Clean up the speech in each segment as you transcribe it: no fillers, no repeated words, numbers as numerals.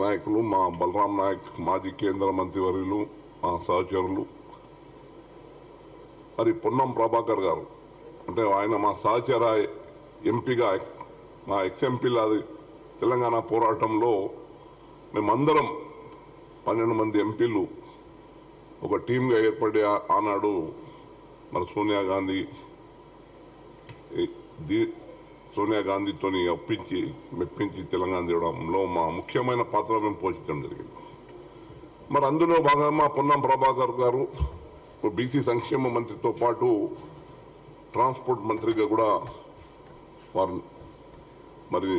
నాయకులు మా బలరాం నాయక్ మాజీ కేంద్ర మంత్రివర్యులు మా సహచరులు మరి పొన్నం ప్రభాకర్ గారు అంటే ఆయన మా సహచర ఎంపీగా మా ఎక్స్ఎంపీల తెలంగాణ పోరాటంలో మేమందరం 12 మంది ఎంపీలు ఒక టీమ్గా ఏర్పడి ఆనాడు మన సోనియా గాంధీతోని మెప్పించి తెలంగాణ తేవడంలో మా ముఖ్యమైన పాత్ర మేము పోషించడం జరిగింది. మరి అందులో భాగంగా మా పొన్నం ప్రభాకర్ గారు బీసీ సంక్షేమ మంత్రితో పాటు ట్రాన్స్పోర్ట్ మంత్రిగా కూడా వారు మరి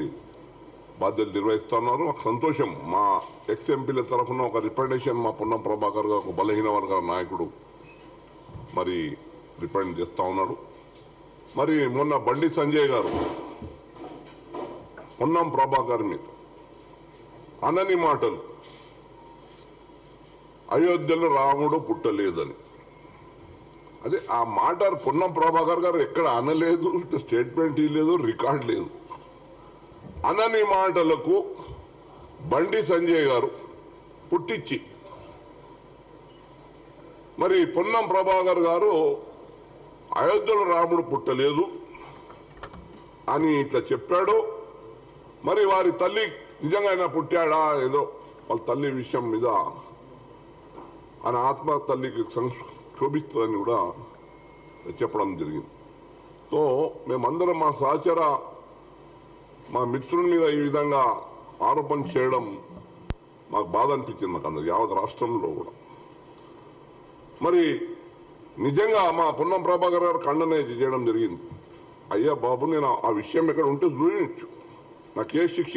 బాధ్యతలు నిర్వహిస్తున్నారు. మాకు సంతోషం. మా ఎక్స్ఎంపీల తరఫున ఒక రిప్రజెంటేషన్ మా పొన్నం ప్రభాకర్ గారు ఒక బలహీన వర్గాల నాయకుడు మరి రిప్రజెంట్ చేస్తూ ఉన్నాడు. మరి మొన్న బండి సంజయ్ గారు పొన్నం ప్రభాకర్ మీద అనని మాటలు అయోధ్యలో రాముడు పుట్టలేదని అదే ఆ మాట పొన్నం ప్రభాకర్ గారు ఎక్కడ అనలేదు, స్టేట్మెంట్ ఇవ్వలేదు, రికార్డ్ లేదు. అనని మాటలకు బండి సంజయ్ గారు పుట్టించి మరి పొన్నం ప్రభాకర్ గారు అయోధ్యలో రాముడు పుట్టలేదు అని ఇట్లా చెప్పాడు. మరి వారి తల్లి నిజంగా ఆయన పుట్టాడా ఏదో వాళ్ళ తల్లి విషయం మీద ఆయన ఆత్మ తల్లికి శోభిస్తుందని కూడా చెప్పడం జరిగింది. సో మేమందరం మా సహచర మా మిత్రుల మీద ఈ విధంగా ఆరోపణ చేయడం మాకు బాధ అనిపించింది. మాకు అందరు యావత్ రాష్ట్రంలో కూడా మరి నిజంగా మా పొన్నం ప్రభాకర్ గారు ఖండన చేయడం జరిగింది. అయ్యా బాబు, నేను ఆ విషయం ఎక్కడ ఉంటే చూపించు, నా కేసు శిక్ష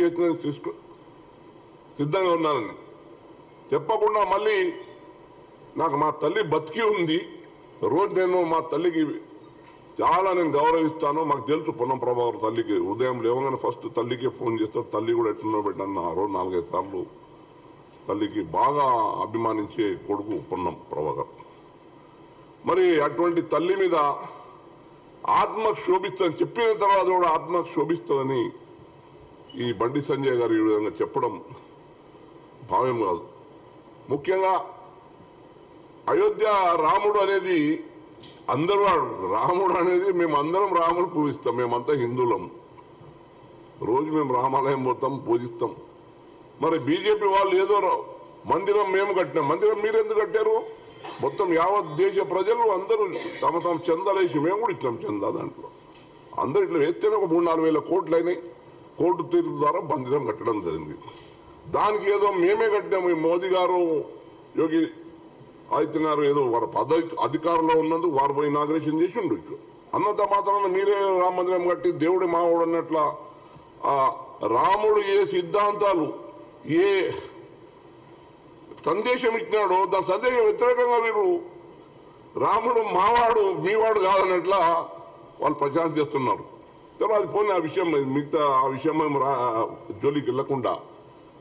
సిద్ధంగా ఉన్నానని చెప్పకుండా మళ్ళీ నాకు మా తల్లి బతికి ఉంది, రోజు నేను మా తల్లికి చాలా నేను గౌరవిస్తాను. మాకు తెలుసు పొన్నం ప్రభాకర్ తల్లికి ఉదయం లేవగానే ఫస్ట్ తల్లికే ఫోన్ చేస్తారు. తల్లి కూడా ఎట్లున్నో పెట్టాను ఆ రోజు 4-5 సార్లు తల్లికి బాగా అభిమానించే కొడుకు పొన్నం ప్రభాకర్. మరి అటువంటి తల్లి మీద ఆత్మకు శోభిస్తుందని చెప్పిన తర్వాత కూడా ఆత్మకు శోభిస్తుందని ఈ బండి సంజయ్ గారు ఈ విధంగా చెప్పడం భావ్యం కాదు. ముఖ్యంగా అయోధ్య రాముడు అనేది అందరూ రాముడు అనేది మేమందరం రాముడు పూజిస్తాం. మేమంతా హిందువులం, రోజు మేము రామాలయం పోతాం, పూజిస్తాం. మరి బీజేపీ వాళ్ళు ఏదో మందిరం మేము కట్టినాం, మందిరం మీరు ఎందుకు కట్టారు? మొత్తం యావత్ దేశ ప్రజలు అందరూ తమ చందాలు వేసి మేము కూడా ఇచ్చాం చందా. దాంట్లో అందరూ ఇట్లా వేస్తేనే ఒక 3-4 వేల కోట్లు అయినాయి. కోర్టు తీర్పు ద్వారా మందిరం కట్టడం జరిగింది. దానికి ఏదో మేమే కట్టాము, మోదీ గారు యోగి ఆదిత్యనాథ్ ఏదో వారి అధికారంలో ఉన్నందుకు వారు పోయి ఇనాగ్రేషన్ చేసి ఉండొచ్చు. అన్నంత మాత్రాన మీరే రామ మందిరం కట్టి దేవుడి మావుడు అన్నట్ల రాముడు ఏ సిద్ధాంతాలు ఏ సందేశం ఇచ్చినాడో దాని సందేశం వ్యతిరేకంగా మీరు రాముడు మావాడు మీవాడు కాదన్నట్లా వాళ్ళు ప్రచారం చేస్తున్నారు. అది పోనీ ఆ విషయం మిగతా ఆ విషయం మేము జోలికి వెళ్లకుండా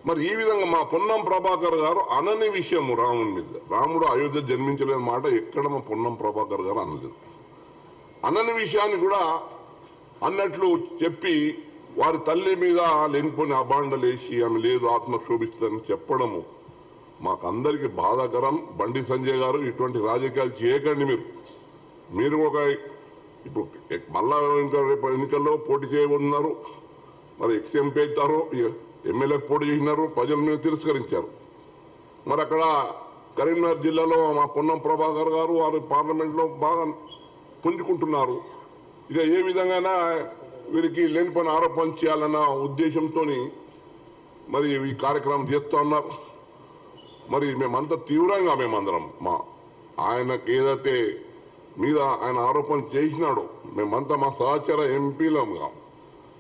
మరి ఈ విధంగా మా పొన్నం ప్రభాకర్ గారు అనని విషయము రాముడి మీద, రాముడు అయోధ్య జన్మించలేని మాట ఎక్కడ మా పొన్నం ప్రభాకర్ గారు అనలేదు. అనని విషయాన్ని కూడా అన్నట్లు చెప్పి వారి తల్లి మీద లేనిపోని అబాండలు వేసి ఆమె లేదు ఆత్మ శోభిస్తుందని చెప్పడము మాకు అందరికీ బాధాకరం. బండి సంజయ్ గారు ఇటువంటి రాజకీయాలు చేయకండి. మీరు ఒక ఇప్పుడు మళ్ళా రేపు ఎన్నికల్లో పోటీ చేయబోతున్నారు. మరి ఎక్స్ఎంపీ అవుతారు, ఎమ్మెల్యే పోటీ చేసినారు, ప్రజల మీద తిరస్కరించారు. మరి అక్కడ కరీంనగర్ జిల్లాలో మా పొన్నం ప్రభాకర్ గారు వారు పార్లమెంట్లో బాగా పుంజుకుంటున్నారు. ఇక ఏ విధంగా వీరికి లేనిపోయిన ఆరోపణ చేయాలన్న ఉద్దేశంతో మరి ఈ కార్యక్రమం చేస్తూ ఉన్నారు. మరి మేమంతా తీవ్రంగా మేమందరం ఆయనకు ఏదైతే మీద ఆయన ఆరోపణ చేసినాడో మేమంతా మా సహచర ఎంపీలుగా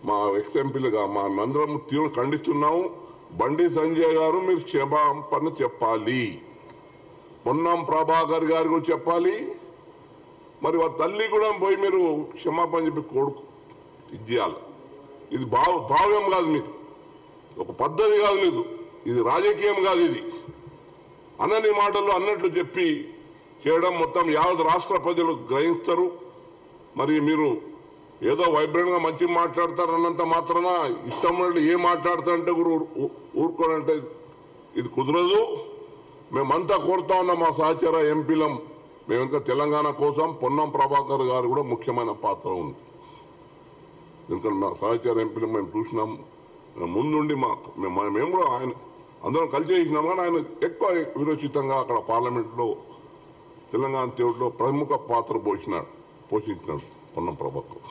మా ఎక్స్ఎంపీలుగా మా అందరం తీవ్ర ఖండిస్తున్నాము. బండి సంజయ్ గారు మీరు క్షమాపణ చెప్పాలి, పొన్నం ప్రభాకర్ గారు కూడా చెప్పాలి. మరి వారి తల్లి కూడా పోయి మీరు క్షమాపణ చెప్పి కొడుకు ఇది చేయాలి. ఇది భావ్యం కాదు, మీది ఒక పద్ధతి కాదు, లేదు ఇది రాజకీయం కాదు. ఇది అనని మాటలు అన్నట్లు చెప్పి చేయడం మొత్తం యావత్ రాష్ట్ర ప్రజలు గ్రహిస్తారు. మరి మీరు ఏదో వైబ్రెంట్గా మంచిగా మాట్లాడతారు అన్నంత మాత్రాన ఇష్టం ఏం మాట్లాడతారంటే ఊరుకోనంటే ఇది కుదరదు. మేమంతా కోరుతా ఉన్నాం మా సహచర ఎంపీలం. మేము ఇంకా తెలంగాణ కోసం పొన్నం ప్రభాకర్ గారు కూడా ముఖ్యమైన పాత్ర ఉంది. ఎందుకంటే మా సహచర ఎంపీలు మేము చూసినాం ముందుండి మేము కూడా ఆయన అందరం కలిసి చేసినాం. కానీ ఆయన ఎక్కువ విరోచితంగా అక్కడ పార్లమెంట్లో తెలంగాణ తీరులో ప్రముఖ పాత్ర పోషించినాడు పొన్నం ప్రభాకర్.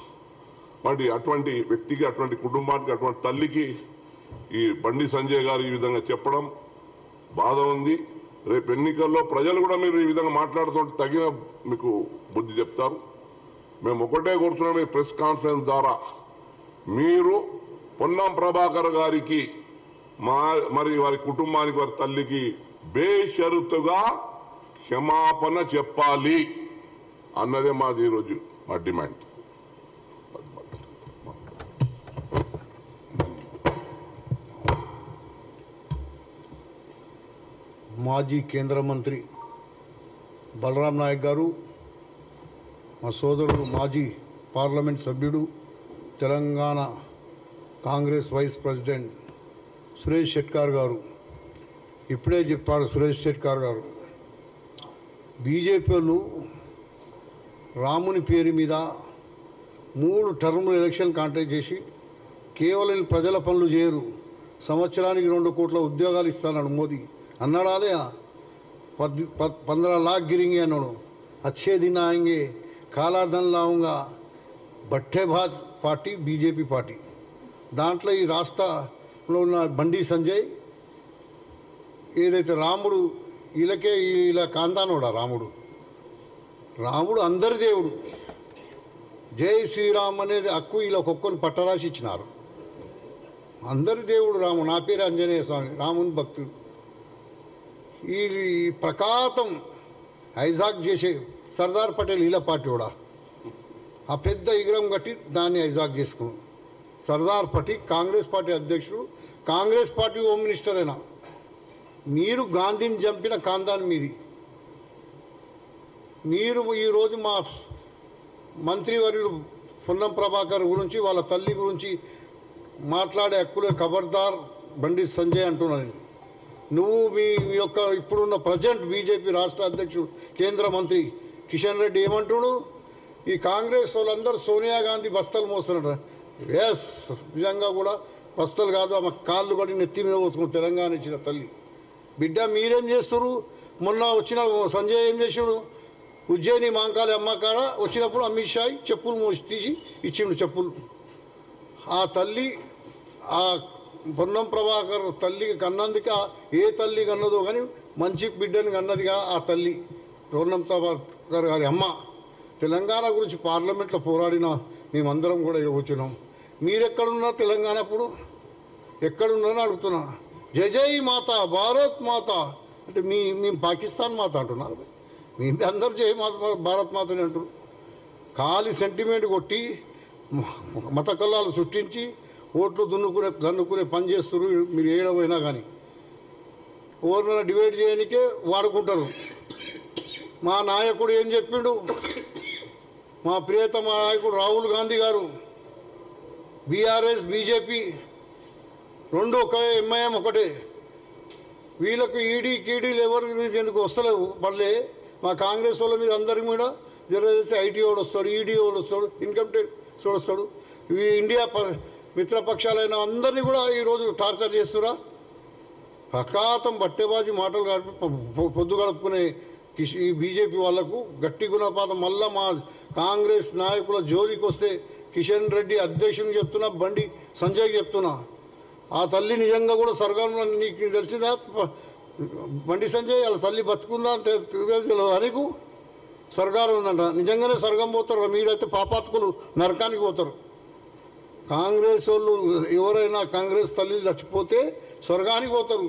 మరి అటువంటి వ్యక్తికి, అటువంటి కుటుంబానికి, అటువంటి తల్లికి ఈ బండి సంజయ్ గారు ఈ విధంగా చెప్పడం బాధ ఉంది. రేపు ఎన్నికల్లో ప్రజలు కూడా మీరు ఈ విధంగా మాట్లాడుతుంటే తగిన మీకు బుద్ధి చెప్తారు. మేము ఒకటే కోరుతున్నాం, ఈ ప్రెస్ కాన్ఫరెన్స్ ద్వారా మీరు పొన్నం ప్రభాకర్ గారికి మరి వారి కుటుంబానికి, వారి తల్లికి బేషరతుగా క్షమాపణ చెప్పాలి అన్నదే మాది ఈరోజు మా డిమాండ్. మాజీ కేంద్ర మంత్రి బలరాం నాయక్ గారు, మా సోదరుడు మాజీ పార్లమెంట్ సభ్యుడు తెలంగాణ కాంగ్రెస్ వైస్ ప్రెసిడెంట్ సురేష్ షెట్కార్ గారు ఇప్పుడే చెప్పారు. సురేష్ షెట్కార్ గారు బీజేపీ వాళ్ళు రాముని పేరు మీద 3 టర్ములు ఎలక్షన్ కాంటాక్ట్ చేసి కేవలం ప్రజల పనులు చేయరు, సంవత్సరానికి 2 కోట్ల ఉద్యోగాలు ఇస్తానన్నాడు మోదీ. అన్నాడాలే 15 लाख गिरेंगे అన్నాడు. अच्छे दिन आएंगे, काला धन लाऊंगा. బట్టేబాజ్ పార్టీ బీజేపీ పార్టీ. దాంట్లో ఈ రాష్ట్రంలో ఉన్న బండి సంజయ్ ఏదైతే రాముడు ఇలా కాందానోడా రాముడు అందరి దేవుడు. జై శ్రీరామ్ అనేది హక్కు ఇలా ఒక్కొక్కరిని పట్టరాసి ఇచ్చినారు. అందరి దేవుడు రాముడు. నా పేరు ఆంజనేయ స్వామి, రాముని భక్తుడు. ఈ ప్రకాతం ఐజాక్ చేసే సర్దార్ పటేల్ ఇలా పార్టీ కూడా ఆ పెద్ద విగ్రహం కట్టి దాన్ని ఐజాక్ చేసుకున్నాం. సర్దార్ పటేల్ కాంగ్రెస్ పార్టీ అధ్యక్షుడు, కాంగ్రెస్ పార్టీ హోమ్ మినిస్టర్ అయినా. మీరు గాంధీని చంపిన కాందాన్ మీది. మీరు ఈరోజు మా మంత్రివర్యుడు పొన్నం ప్రభాకర్ గురించి, వాళ్ళ తల్లి గురించి మాట్లాడే హక్కులే ఖబర్దార్ బండి సంజయ్ అంటున్నాను. నువ్వు మీ యొక్క ఇప్పుడున్న ప్రజెంట్ బీజేపీ రాష్ట్ర అధ్యక్షుడు కేంద్ర మంత్రి కిషన్ రెడ్డి ఏమంటున్నాడు, ఈ కాంగ్రెస్ వాళ్ళందరూ సోనియా గాంధీ బస్తలు మోస్తున్నారు. ఎస్, నిజంగా కూడా బస్తలు కాదు, ఆమె కాళ్ళు కూడా నెత్తి మీద పోసుకుని తెలంగాణ ఇచ్చిన తల్లి. బిడ్డ మీరేం చేస్తారు? మొన్న వచ్చిన సంజయ్ ఏం చేసాడు? ఉజ్జయిని మాంకాళి అమ్మకాడ వచ్చినప్పుడు అమిత్ షా చెప్పులు తీసి ఇచ్చిండు చెప్పులు. ఆ తల్లి ఆ పొన్నం ప్రభాకర్ తల్లికి కన్నందుక ఏ తల్లి కన్నదో కానీ మంచి బిడ్డని కన్నదిగా ఆ తల్లి పొన్నం ప్రభాకర్ గారి అమ్మ. తెలంగాణ గురించి పార్లమెంట్లో పోరాడిన మేమందరం కూడా కూర్చున్నాం. మీరెక్కడున్నారు తెలంగాణ? అప్పుడు ఎక్కడున్నారని అడుగుతున్నా. జై జై మాత, భారత్ మాత అంటే మేము పాకిస్తాన్ మాత అంటున్నారు. మీ అందరు జై మాత, భారత్ మాతని అంటారు. ఖాళీ సెంటిమెంట్ కొట్టి మత కల్లాలు సృష్టించి ఓట్లు దన్నుకునే పని చేస్తారు. మీరు ఏడవైనా కానీ ఎవరినైనా డివైడ్ చేయడానికే వాడుకుంటారు. మా నాయకుడు ఏం చెప్పిండు? మా ప్రియతమ నాయకుడు రాహుల్ గాంధీ గారు బీఆర్ఎస్ బీజేపీ రెండు ఒకే, ఎంఐఎం ఒకటే. వీళ్ళకు ఈడీ కీడీలు ఎవరి మీద ఎందుకు వస్తలేవు పడలే. మా కాంగ్రెస్ వాళ్ళ మీద అందరి మీద జరగేసి ఐటీ వాడు వస్తాడు, ఈడీ వాడు వస్తాడు, ఇన్కమ్ ట్యాక్స్ వాడు వస్తాడు. ఇవి ఇండియా మిత్రపక్షాలైన అందరినీ కూడా ఈరోజు టార్చర్ చేస్తురా. ప్రకాతం బట్టేబాజీ మాటలు పొద్దు గడుపుకునే ఈ బీజేపీ వాళ్లకు గట్టి గుణపాతం. మళ్ళా మా కాంగ్రెస్ నాయకుల జోలికి వస్తే కిషన్ రెడ్డి అధ్యక్షుని చెప్తున్నా, బండి సంజయ్ చెప్తున్నా, ఆ తల్లి నిజంగా కూడా స్వర్గంలో నీకు తెలిసిందా? బండి సంజయ్ వాళ్ళ తల్లి బతుకుందా అంటే నీకు స్వర్గాలు ఉందంట. నిజంగానే స్వర్గం పోతారు. మీరైతే పాపాత్కులు నరకానికి పోతారు. కాంగ్రెస్ వాళ్ళు ఎవరైనా కాంగ్రెస్ తల్లి చచ్చిపోతే స్వర్గానికి పోతారు.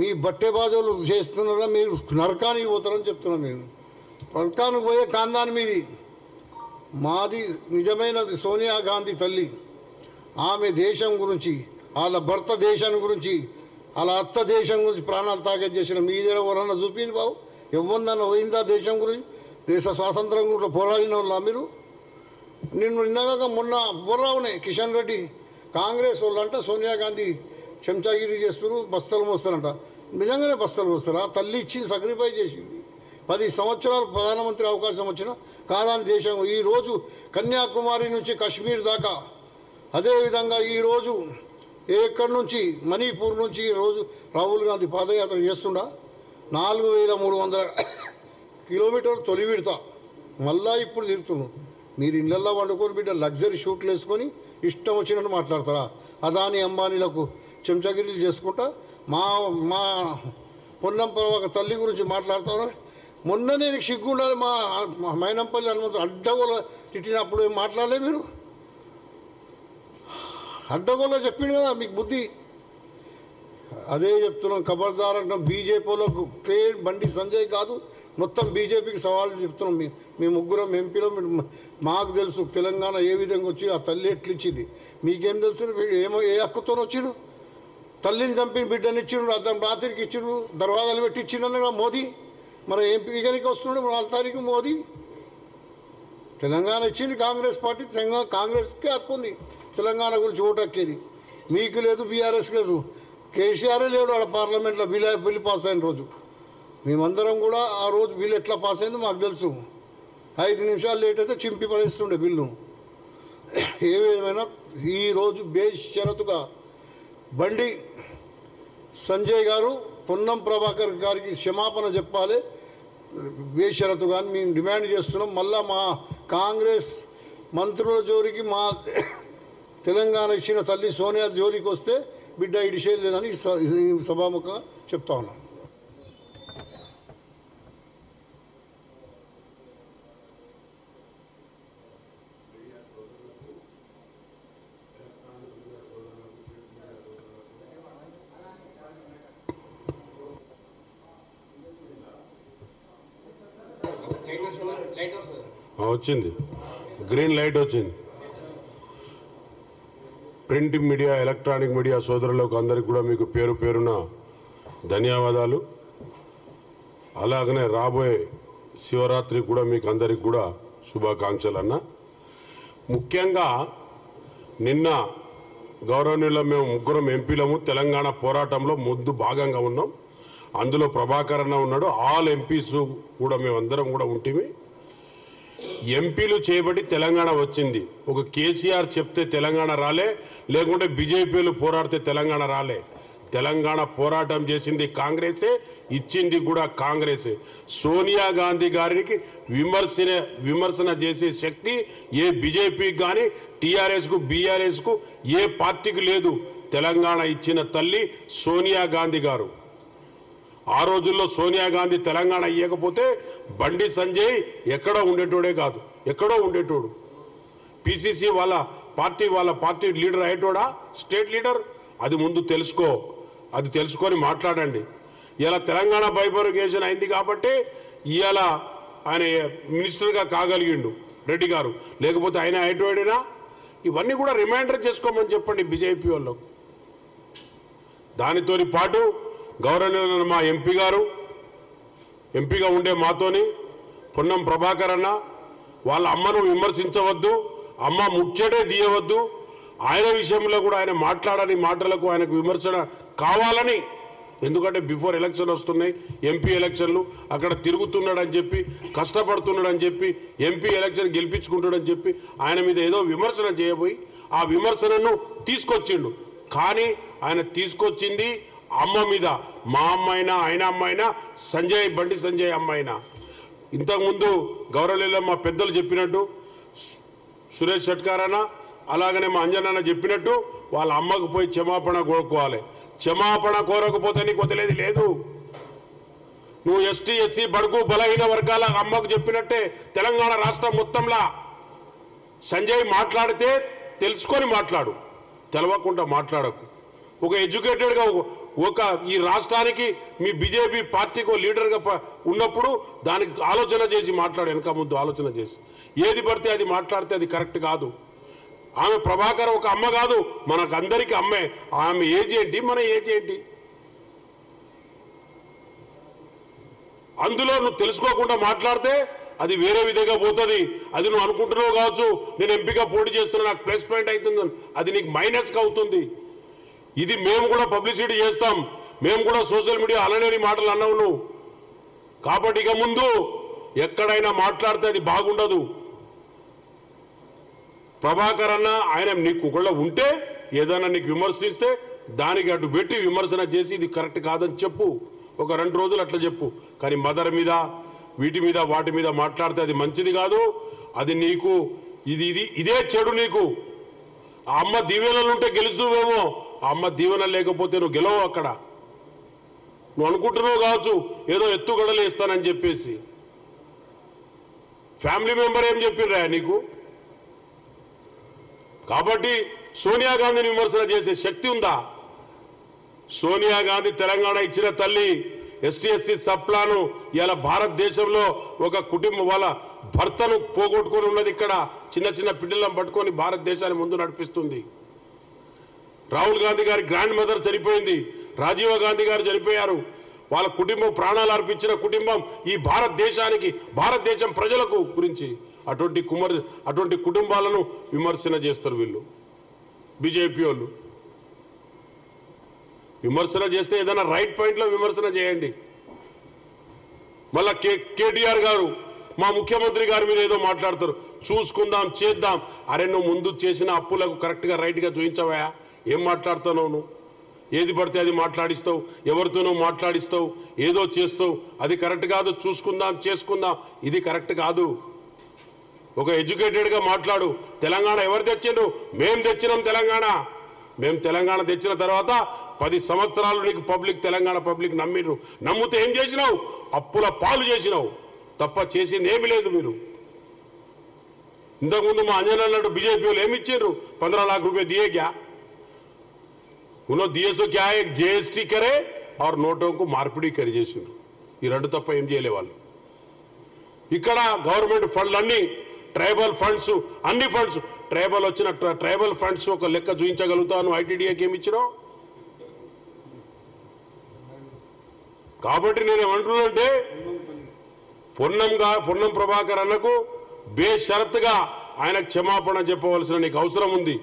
మీ బట్టేబాజోళ్ళు చేస్తున్నారా, మీరు నరకానికి పోతారని చెప్తున్నాను. నేను నరకానికి పోయే కాందాని మీది. మాది నిజమైనది సోనియా గాంధీ తల్లి. ఆమె దేశం గురించి, వాళ్ళ భర్త దేశాన్ని గురించి, వాళ్ళ అత్త దేశం గురించి ప్రాణాలు తాగే చేసిన మీదే ఎవరన్నా చూపింది బాబు? ఎవరినన్నా పోయిందా దేశం గురించి? దేశ స్వాతంత్రం గురించి పోరాడిన వాళ్ళ మీరు? నిన్ను నిన్నగాక మొన్న బుర్రావునే కిషన్ రెడ్డి కాంగ్రెస్ వాళ్ళంట సోనియా గాంధీ చెంచాగిరి చేస్తున్నారు, బస్తలు మోస్తారంట. నిజంగానే బస్తలు వస్తారా? తల్లి ఇచ్చి సాక్రిఫై చేసింది. 10 సంవత్సరాలు ప్రధానమంత్రి అవకాశం వచ్చిన కాలాన్ని దేశం ఈరోజు కన్యాకుమారి నుంచి కాశ్మీర్ దాకా, అదేవిధంగా ఈరోజు ఎక్కడి నుంచి మణిపూర్ నుంచి ఈరోజు రాహుల్ గాంధీ పాదయాత్ర చేస్తుండా 4300 కిలోమీటర్లు తొలి విడత మళ్ళా ఇప్పుడు తిరుగుతున్నాం. మీరు ఇళ్ళల్లో వండుకొని బిడ్డ లగ్జరీ షూట్లు వేసుకొని ఇష్టం వచ్చినట్టు మాట్లాడతారా? అదాని అంబానీలకు చెంచగిరీలు చేసుకుంటా మా మా పొన్నం ప్రభాకర్ తల్లి గురించి మాట్లాడతారా? మొన్న నేను సిగ్గు ఉండాలి. మా మైనంపల్లి హనుమంతుడు అడ్డగోల తిట్టినప్పుడు ఏం మాట్లాడలే మీరు? అడ్డగోలో చెప్పిండు కదా మీకు బుద్ధి. అదే చెప్తున్నాం, ఖబర్దార్ అంటాం. బీజేపీలకు బండి సంజయ్ కాదు, మొత్తం బీజేపీకి సవాళ్ళు చెప్తున్నాం. మీ ముగ్గురం ఎంపీలో మాకు తెలుసు తెలంగాణ ఏ విధంగా వచ్చి ఆ తల్లి ఎట్లిచ్చింది. మీకేం తెలుసు? ఏమో ఏ హక్కుతో వచ్చిండు? తల్లిని చంపిన బిడ్డని ఇచ్చిండు, అర్థం రాత్రికి ఇచ్చిండు, దర్వాజాలు పెట్టి ఇచ్చిండు మోదీ. మరి ఎంపీగానికి వస్తుండే 4 తారీఖు మోదీ. తెలంగాణ ఇచ్చింది కాంగ్రెస్ పార్టీ. కాంగ్రెస్కే హక్కు ఉంది తెలంగాణ గురించి ఓటు హక్కేది. మీకు లేదు, బీఆర్ఎస్ లేదు. కేసీఆరే లేడు ఆడ పార్లమెంట్లో బిల్లు పాస్ అయిన రోజు. మేమందరం కూడా ఆ రోజు బిల్లు ఎట్లా పాస్ అయిందో మాకు తెలుసు. 5 నిమిషాలు లేట్ అయితే చింపి పడేస్తుండే బిల్లు. ఏమైనా ఈరోజు బేషరతుగా బండి సంజయ్ గారు పొన్నం ప్రభాకర్ గారికి క్షమాపణ చెప్పాలి బేషరతుగా మేము డిమాండ్ చేస్తున్నాం. మళ్ళా మా కాంగ్రెస్ మంత్రుల జోలికి మా తెలంగాణ ఇచ్చిన తల్లి సోనియా జోలికి వస్తే బిడ్డ ఇడిసేది లేదని సభాముఖంగా చెప్తా ఉన్నాం. వచ్చింది, గ్రీన్ లైట్ వచ్చింది. ప్రింట్ మీడియా, ఎలక్ట్రానిక్ మీడియా సోదరులకు అందరికీ కూడా మీకు పేరు పేరున ధన్యవాదాలు. అలాగనే రాబోయే శివరాత్రి కూడా మీకు అందరికి కూడా శుభాకాంక్షలు అన్న. ముఖ్యంగా నిన్న గౌరవనీయుల మేము ముగ్గురం ఎంపీలము తెలంగాణ పోరాటంలో ముందు భాగంగా ఉన్నాం. అందులో ప్రభాకర్ అన్న ఉన్నాడు. ఆల్ ఎంపీస్ కూడా మేమందరం కూడా ఉంటిమి. ఎంపీలు చేయబడి తెలంగాణ వచ్చింది. ఒక కేసీఆర్ చెప్తే తెలంగాణ రాలే, లేకుంటే బీజేపీలు పోరాడితే తెలంగాణ రాలే. తెలంగాణ పోరాటం చేసింది కాంగ్రెసే, ఇచ్చింది కూడా కాంగ్రెసే. సోనియా గాంధీ గారికి విమర్శన చేసే శక్తి ఏ బీజేపీకి కానీ టీఆర్ఎస్కు బీఆర్ఎస్కు ఏ పార్టీకి లేదు. తెలంగాణ ఇచ్చిన తల్లి సోనియా గాంధీ గారు. ఆ రోజుల్లో సోనియా గాంధీ తెలంగాణ ఇవ్వకపోతే బండి సంజయ్ ఎక్కడో ఉండేటోడే కాదు, ఎక్కడో ఉండేటోడు. పిసిసి వాళ్ళ పార్టీ లీడర్ అయ్యేటోడా, స్టేట్ లీడర్? అది ముందు తెలుసుకో, అది తెలుసుకొని మాట్లాడండి. ఇలా తెలంగాణ బైఫర్కేషన్ అయింది కాబట్టి ఇవాళ ఆయన మినిస్టర్గా కాగలిగిండు రెడ్డి గారు, లేకపోతే ఆయన అయ్యేటోడేనా? ఇవన్నీ కూడా రిమైండర్ చేసుకోమని చెప్పండి బీజేపీ వాళ్ళకు. దానితో పాటు గౌరవనీయులైన మా ఎంపీ గారు, ఎంపీగా ఉండే మాతోని పొన్నం ప్రభాకర్ అన్న, వాళ్ళ అమ్మను విమర్శించవద్దు, అమ్మ ముచ్చటే తీయవద్దు. ఆయన విషయంలో కూడా ఆయన మాట్లాడని మాటలకు ఆయనకు విమర్శన కావాలని, ఎందుకంటే బిఫోర్ ఎలక్షన్ వస్తున్నాయి, ఎంపీ ఎలక్షన్లు, అక్కడ తిరుగుతున్నాడని చెప్పి, కష్టపడుతున్నాడని చెప్పి, ఎంపీ ఎలక్షన్ గెలిపించుకుంటాడని చెప్పి ఆయన మీద ఏదో విమర్శన చేయబోయి ఆ విమర్శనను తీసుకొచ్చిండు. కానీ ఆయన తీసుకొచ్చింది అమ్మ మీద. మా అమ్మ అయినా ఆయన అమ్మ అయినా బండి సంజయ్ అమ్మ అయినా. ఇంతకుముందు గౌరవనీయులు మా పెద్దలు చెప్పినట్టు, సురేష్ షట్కార్ అన్న అలాగనే మా అంజనన్న చెప్పినట్టు వాళ్ళ అమ్మకు పోయి క్షమాపణ కోరుకోవాలి. క్షమాపణ కోరకపోతే నీకు వదిలేది లేదు. నువ్వు ఎస్టీ ఎస్సీ బడుగు బలహీన వర్గాల అమ్మకు చెప్పినట్టే తెలంగాణ రాష్ట్రం మొత్తంలో సంజయ్ మాట్లాడితే తెలుసుకొని మాట్లాడు, తెలవకుండా మాట్లాడకు. ఒక ఎడ్యుకేటెడ్గా ఒక ఈ రాష్ట్రానికి మీ బీజేపీ పార్టీకి లీడర్గా ఉన్నప్పుడు దానికి ఆలోచన చేసి మాట్లాడు, వెనక ముందు ఆలోచన చేసి. ఏది పడితే అది మాట్లాడితే అది కరెక్ట్ కాదు. ఆమె ప్రభాకర్ ఒక అమ్మ కాదు, మనకు అందరికీ అమ్మే. ఆమె ఏజ్ ఏంటి, మన ఏజ్ ఏంటి? అందులో నువ్వు తెలుసుకోకుండా మాట్లాడితే అది వేరే విధంగా పోతుంది. అది నువ్వు అనుకుంటున్నావు కావచ్చు, నేను ఎంపీగా పోటీ చేస్తున్నా నాకు ప్లస్ పాయింట్ అవుతుంది, అది నీకు మైనస్గా అవుతుంది. ఇది మేము కూడా పబ్లిసిటీ చేస్తాం. మేము కూడా సోషల్ మీడియా అనలేని మాటలు అన్నావు నువ్వు. కాబట్టి ఇక ముందు ఎక్కడైనా మాట్లాడితే అది బాగుండదు. ప్రభాకర్ అన్న ఆయన నీకు ఒకళ్ళ ఉంటే ఏదైనా నీకు విమర్శిస్తే దానికి అటు పెట్టి విమర్శన చేసి ఇది కరెక్ట్ కాదని చెప్పు. ఒక 2 రోజులు అట్లా చెప్పు. కానీ మదర్ మీద వీటి మీద వాటి మీద మాట్లాడితే అది మంచిది కాదు. అది నీకు ఇదే చెడు. నీకు ఆ అమ్మ దీవెనలు ఉంటే గెలుస్తావేమో, ఆ అమ్మ దీవెన లేకపోతే నువ్వు గెలవు. అక్కడ నువ్వు అనుకుంటున్నావు కావచ్చు ఏదో ఎత్తుగడలు ఇస్తానని చెప్పేసి. ఫ్యామిలీ మెంబర్ ఏం చెప్పిండ్రా నీకు? కాబట్టి సోనియా గాంధీని విమర్శన చేసే శక్తి ఉందా? సోనియా గాంధీ తెలంగాణ ఇచ్చిన తల్లి. ఎస్టీ ఎస్సీ సప్లాను ఇలా భారతదేశంలో ఒక కుటుంబం వాళ్ళ భర్తను పోగొట్టుకొని ఉన్నది. ఇక్కడ చిన్న చిన్న పిల్లలను పట్టుకొని భారతదేశాన్ని ముందు నడిపిస్తుంది. రాహుల్ గాంధీ గారి గ్రాండ్ మదర్ చనిపోయింది, రాజీవ్ గాంధీ గారు చనిపోయారు. వాళ్ళ కుటుంబం ప్రాణాలు అర్పించిన కుటుంబం ఈ భారతదేశానికి, భారతదేశం ప్రజలకు గురించి. అటువంటి కుటుంబాలను విమర్శన చేస్తారు వీళ్ళు బీజేపీ వాళ్ళు. విమర్శన చేస్తే ఏదైనా రైట్ పాయింట్లో విమర్శన చేయండి. మళ్ళా కేటీఆర్ గారు మా ముఖ్యమంత్రి గారి మీద ఏదో మాట్లాడతారు. చూసుకుందాం, చేద్దాం. అరే నువ్వు ముందు చేసిన అప్పులకు కరెక్ట్గా రైట్గా చూపించవా? ఏం మాట్లాడుతున్నావు నువ్వు? ఏది పడితే అది మాట్లాడిస్తావు, ఎవరితోనో మాట్లాడిస్తావు, ఏదో చేస్తావు. అది కరెక్ట్ కాదు. చూసుకుందాం, చేసుకుందాం, ఇది కరెక్ట్ కాదు. ఒక ఎడ్యుకేటెడ్గా మాట్లాడు. తెలంగాణ ఎవరు తెచ్చిండ్రు? మేము తెచ్చినాం తెలంగాణ. మేము తెలంగాణ తెచ్చిన తర్వాత 10 సంవత్సరాలు నీకు తెలంగాణ పబ్లిక్ నమ్మిరు. నమ్మితే ఏం చేసినావు? అప్పుల పాలు చేసినావు తప్ప చేసింది ఏమీ లేదు మీరు. ఇంతకుముందు మా అంజన్ అన్నట్టు బీజేపీ వాళ్ళు ఏమి ఇచ్చారు? 15 लाख रुपए दिए क्या? उन्होंने दिए सो क्या है? जीएसटी करे और नोटों को మార్పిడి కరి చేసిండ్రు. ఈ 2 తప్ప ఏం చేయలే వాళ్ళు. ఇక్కడ గవర్నమెంట్ ఫండ్లు అన్ని ట్రైబల్ ఫండ్స్, అన్ని ఫండ్స్ ట్రైబల్ ఫండ్స్ ఒక లెక్క చూపించగలుగుతాను. ఐటీడీఏకి ఏమి ఇచ్చినావు? కాబట్టి నేను ఏమంటున్నానంటే పొన్నం ప్రభాకర్ అన్నకు బేషరతుగా ఆయనకు క్షమాపణ చెప్పవలసిన నీకు అవసరం ఉంది.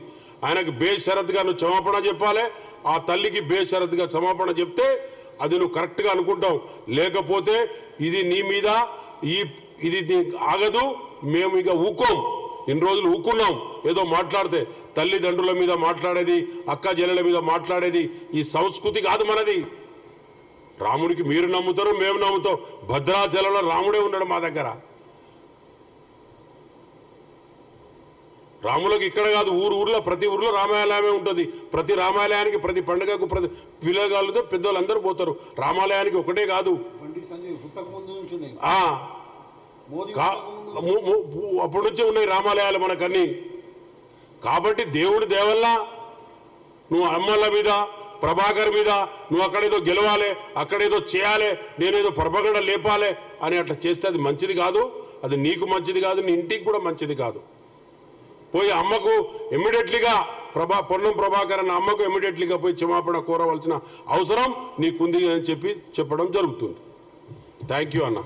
ఆయనకు బేషరతుగా నువ్వు క్షమాపణ చెప్పాలి. ఆ తల్లికి బేషరతుగా క్షమాపణ చెప్తే అది నువ్వు కరెక్ట్గా అనుకుంటావు. లేకపోతే ఇది నీ మీద ఇది ఆగదు. మేము ఇక ఊకోం. ఇన్ని రోజులు ఊకున్నాం ఏదో మాట్లాడితే. తల్లిదండ్రుల మీద మాట్లాడేది, అక్క చెల్లెల మీద మాట్లాడేది ఈ సంస్కృతి కాదు మనది. రాముడికి మీరు నమ్ముతారు, మేము నమ్ముతాం. భద్రాచలంలో రాముడే ఉన్నాడు మా దగ్గర. రాములకు ఇక్కడ కాదు, ఊర్లో ప్రతి ఊర్లో రామాలయమే ఉంటుంది. ప్రతి రామాలయానికి, ప్రతి పండుగకు, ప్రతి పిల్లగాళ్ళతో పెద్దవాళ్ళందరూ పోతారు. రామాలయానికి ఒకటే కాదు, అప్పటి నుంచే ఉన్నాయి రామాలయాలు మనకన్నీ. కాబట్టి దేవుడి దేవల్ల నువ్వు అమ్మల మీద, ప్రభాకర్ మీద నువ్వు అక్కడేదో గెలవాలి, అక్కడేదో చేయాలి, నేనేదో ప్రభాకర లేపాలి అని అట్లా చేస్తే అది మంచిది కాదు. అది నీకు మంచిది కాదు, నీ ఇంటికి కూడా మంచిది కాదు. పోయి అమ్మకు ఇమ్మీడియట్లీగా పొన్నం ప్రభాకర్ అన్న అమ్మకు ఇమ్మీడియట్లీగా పోయి క్షమాపణ కోరవలసిన అవసరం నీకుంది అని చెప్పడం జరుగుతుంది. థ్యాంక్ యూ అన్న.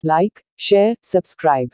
Like, share, subscribe.